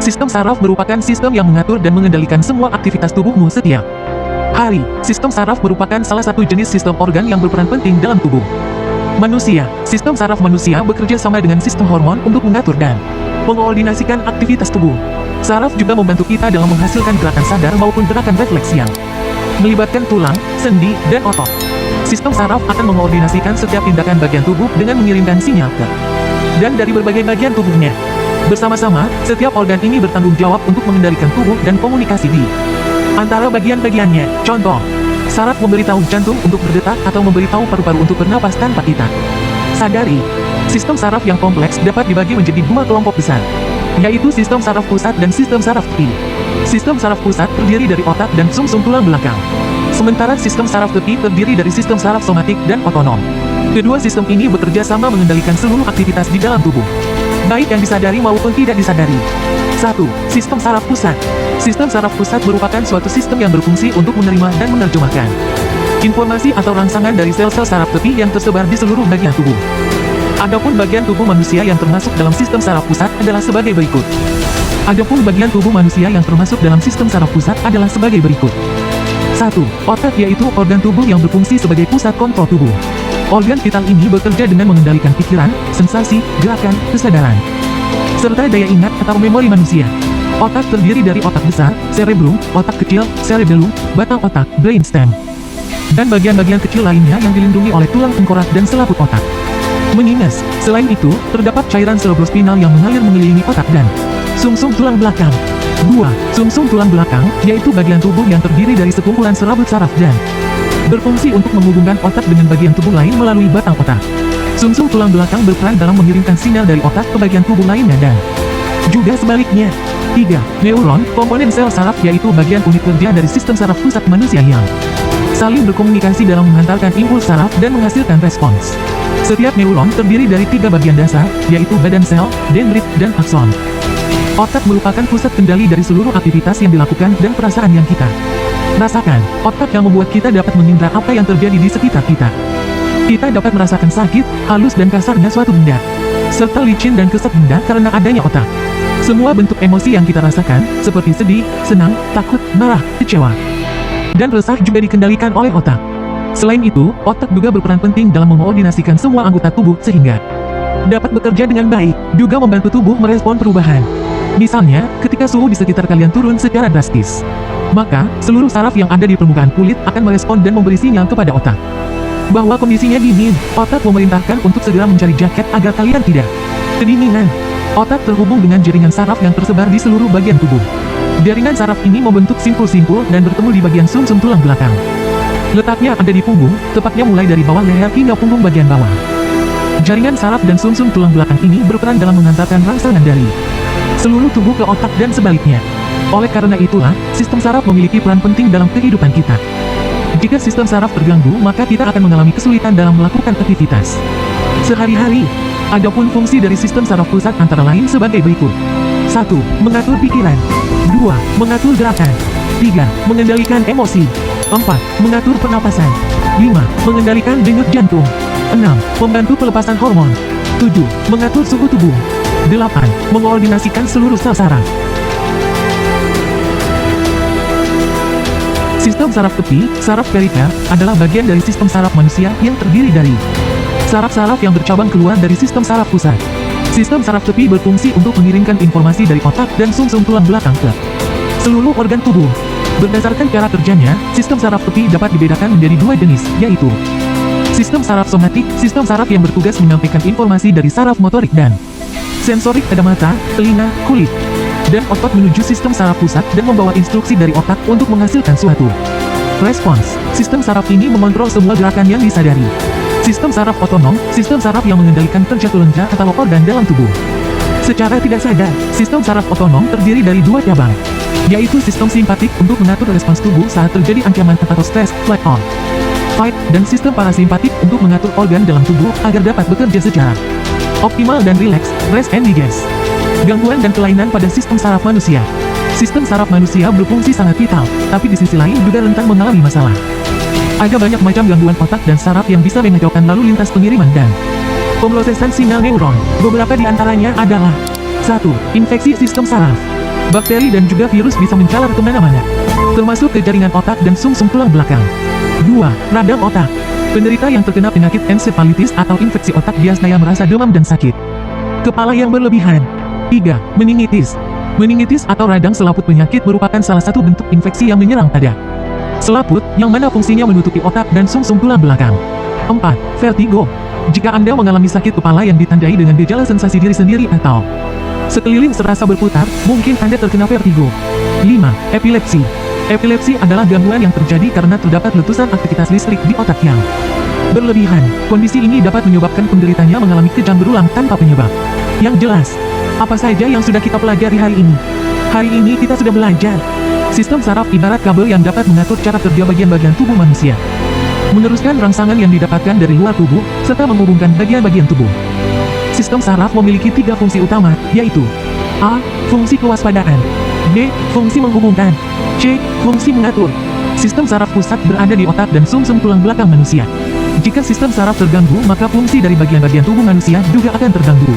Sistem saraf merupakan sistem yang mengatur dan mengendalikan semua aktivitas tubuhmu setiap hari. Sistem saraf merupakan salah satu jenis sistem organ yang berperan penting dalam tubuh manusia. Sistem saraf manusia bekerja sama dengan sistem hormon untuk mengatur dan mengoordinasikan aktivitas tubuh. Saraf juga membantu kita dalam menghasilkan gerakan sadar maupun gerakan refleks yang melibatkan tulang, sendi, dan otot. Sistem saraf akan mengoordinasikan setiap tindakan bagian tubuh dengan mengirimkan sinyal ke dan dari berbagai bagian tubuhnya. Bersama-sama, setiap organ ini bertanggung jawab untuk mengendalikan tubuh dan komunikasi di antara bagian-bagiannya. Contoh, saraf memberitahu jantung untuk berdetak atau memberitahu paru-paru untuk bernapas tanpa kita sadari. Sistem saraf yang kompleks dapat dibagi menjadi dua kelompok besar, yaitu sistem saraf pusat dan sistem saraf tepi. Sistem saraf pusat terdiri dari otak dan sumsum tulang belakang, sementara sistem saraf tepi terdiri dari sistem saraf somatik dan otonom. Kedua sistem ini bekerja sama mengendalikan seluruh aktivitas di dalam tubuh, baik yang disadari maupun tidak disadari. 1. Sistem saraf pusat. Sistem saraf pusat merupakan suatu sistem yang berfungsi untuk menerima dan menerjemahkan informasi atau rangsangan dari sel-sel saraf tepi yang tersebar di seluruh bagian tubuh. Adapun bagian tubuh manusia yang termasuk dalam sistem saraf pusat adalah sebagai berikut. Adapun bagian tubuh manusia yang termasuk dalam sistem saraf pusat adalah sebagai berikut. 1. Otak, yaitu organ tubuh yang berfungsi sebagai pusat kontrol tubuh. Organ vital ini bekerja dengan mengendalikan pikiran, sensasi, gerakan, kesadaran, serta daya ingat atau memori manusia. Otak terdiri dari otak besar, cerebrum, otak kecil, cerebellum, batang otak, brainstem, dan bagian-bagian kecil lainnya yang dilindungi oleh tulang tengkorak dan selaput otak. Meninges. Selain itu, terdapat cairan cerebrospinal yang mengalir mengelilingi otak dan sumsum tulang belakang. 2. Sumsum tulang belakang, yaitu bagian tubuh yang terdiri dari sekumpulan serabut saraf dan berfungsi untuk menghubungkan otak dengan bagian tubuh lain melalui batang otak. Sumsum tulang belakang berperan dalam mengirimkan sinyal dari otak ke bagian tubuh lainnya dan juga sebaliknya. 3. Neuron, komponen sel saraf, yaitu bagian unit kerja dari sistem saraf pusat manusia yang saling berkomunikasi dalam menghantarkan impuls saraf dan menghasilkan respons. Setiap neuron terdiri dari 3 bagian dasar, yaitu badan sel, dendrit, dan akson. Otak merupakan pusat kendali dari seluruh aktivitas yang dilakukan dan perasaan yang kita rasakan. Otak yang membuat kita dapat mengindra apa yang terjadi di sekitar kita. Kita dapat merasakan sakit, halus dan kasarnya suatu benda, serta licin dan kesat benda karena adanya otak. Semua bentuk emosi yang kita rasakan, seperti sedih, senang, takut, marah, kecewa, dan resah juga dikendalikan oleh otak. Selain itu, otak juga berperan penting dalam mengoordinasikan semua anggota tubuh sehingga dapat bekerja dengan baik, juga membantu tubuh merespon perubahan. Misalnya, ketika suhu di sekitar kalian turun secara drastis, maka seluruh saraf yang ada di permukaan kulit akan merespon dan memberi sinyal kepada otak bahwa kondisinya dingin. Otak memerintahkan untuk segera mencari jaket agar kalian tidak kedinginan. Otak terhubung dengan jaringan saraf yang tersebar di seluruh bagian tubuh. Jaringan saraf ini membentuk simpul-simpul dan bertemu di bagian sumsum tulang belakang. Letaknya ada di punggung, tepatnya mulai dari bawah leher hingga punggung bagian bawah. Jaringan saraf dan sumsum tulang belakang ini berperan dalam mengantarkan rangsangan dari seluruh tubuh ke otak dan sebaliknya. Oleh karena itulah, sistem saraf memiliki peran penting dalam kehidupan kita. Jika sistem saraf terganggu, maka kita akan mengalami kesulitan dalam melakukan aktivitas sehari-hari. Adapun fungsi dari sistem saraf pusat antara lain sebagai berikut. 1. Mengatur pikiran. 2. Mengatur gerakan. 3. Mengendalikan emosi. 4. Mengatur pernapasan. 5. Mengendalikan denyut jantung. 6. Membantu pelepasan hormon. 7. Mengatur suhu tubuh. 8. Mengoordinasikan seluruh sel saraf. Sistem saraf tepi, saraf perifer, adalah bagian dari sistem saraf manusia yang terdiri dari saraf-saraf yang bercabang keluar dari sistem saraf pusat. Sistem saraf tepi berfungsi untuk mengirimkan informasi dari otak dan sumsum tulang belakang ke seluruh organ tubuh. Berdasarkan cara kerjanya, sistem saraf tepi dapat dibedakan menjadi 2 jenis, yaitu sistem saraf somatik, sistem saraf yang bertugas menyampaikan informasi dari saraf motorik dan sensorik pada mata, telinga, kulit, dan otot menuju sistem saraf pusat dan membawa instruksi dari otak untuk menghasilkan suatu respons. Sistem saraf ini mengontrol semua gerakan yang disadari. Sistem saraf otonom, sistem saraf yang mengendalikan kerja kelenjar atau organ dalam tubuh. Secara tidak sadar, sistem saraf otonom terdiri dari 2 cabang, yaitu sistem simpatik untuk mengatur respons tubuh saat terjadi ancaman atau stres, flight or fight, dan sistem parasimpatik untuk mengatur organ dalam tubuh agar dapat bekerja secara optimal dan rileks, rest and digest. Gangguan dan kelainan pada sistem saraf manusia. Sistem saraf manusia berfungsi sangat vital, tapi di sisi lain juga rentan mengalami masalah. Ada banyak macam gangguan otak dan saraf yang bisa mengacaukan lalu lintas pengiriman dan pemrosesan sinyal neuron. Beberapa di antaranya adalah 1. Infeksi sistem saraf. Bakteri dan juga virus bisa menjalar kemana-mana, termasuk ke jaringan otak dan sumsum tulang belakang. 2. Radang otak. Penderita yang terkena penyakit ensefalitis atau infeksi otak biasanya merasa demam dan sakit kepala yang berlebihan. 3. Meningitis. Meningitis atau radang selaput penyakit merupakan salah satu bentuk infeksi yang menyerang pada selaput, yang mana fungsinya menutupi otak dan sumsum tulang belakang. 4. Vertigo. Jika Anda mengalami sakit kepala yang ditandai dengan gejala sensasi diri sendiri atau sekeliling serasa berputar, mungkin Anda terkena vertigo. 5. Epilepsi. Epilepsi adalah gangguan yang terjadi karena terdapat letusan aktivitas listrik di otak yang berlebihan. Kondisi ini dapat menyebabkan penderitanya mengalami kejang berulang tanpa penyebab yang jelas. Apa saja yang sudah kita pelajari hari ini? Hari ini kita sudah belajar sistem saraf ibarat kabel yang dapat mengatur cara kerja bagian-bagian tubuh manusia, meneruskan rangsangan yang didapatkan dari luar tubuh, serta menghubungkan bagian-bagian tubuh. Sistem saraf memiliki 3 fungsi utama, yaitu A. Fungsi kewaspadaan, B. Fungsi menghubungkan, C. Fungsi mengatur. Sistem saraf pusat berada di otak dan sumsum tulang belakang manusia. Jika sistem saraf terganggu, maka fungsi dari bagian-bagian tubuh manusia juga akan terganggu.